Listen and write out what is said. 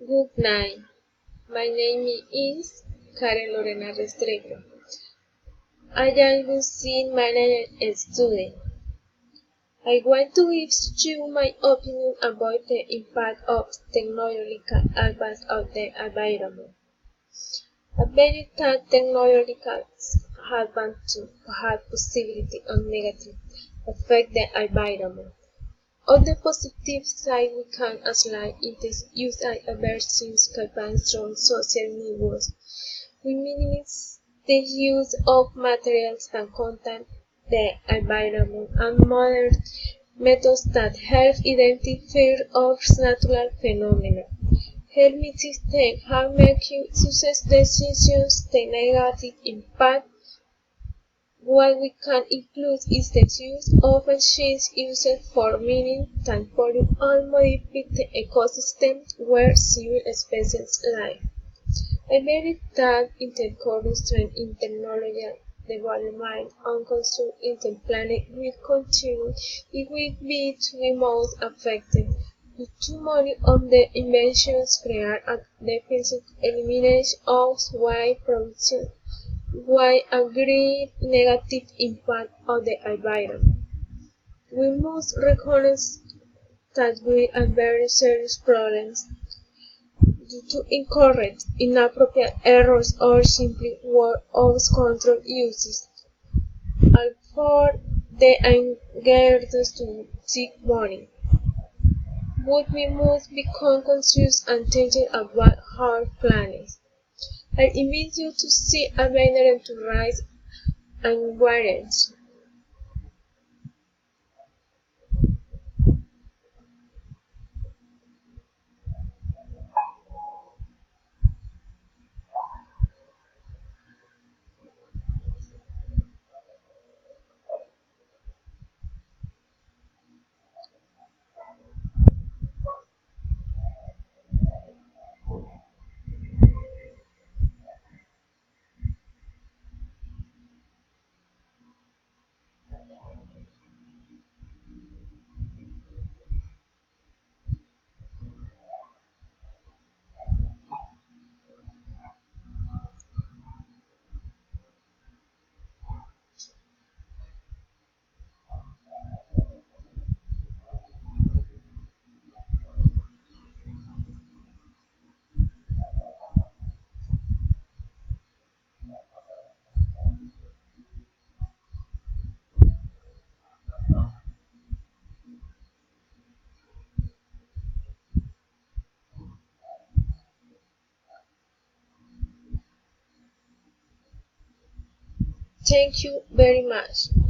Good night. My name is Karen Lorena Restrepo. I am a senior management student. I want to give you my opinion about the impact of technological advance on the environment. A very technological advance have possibility of negative affect the environment. On the positive side, we can apply it use aversions campaigns from social networks. We minimize the use of materials that contain the environment and modern methods that help identify of natural phenomena. Help me system how making success decisions the negative impact. What we can include is the use of machines used for mining, tampering, and modifying the ecosystem where civil species live. I believe that intercurrent trend in technological development and construction in the planet will continue. It will be the most affected. Too many of the inventions create a deficit elimination of white production while a great negative impact on the environment. We must recognize that we are very serious problems due to incorrect, inappropriate errors or simply word of control uses, and for the engaged to seek money. But we must become conscious and thinking about our planet. I invite you to see a banner to rise and warrants. Thank you very much.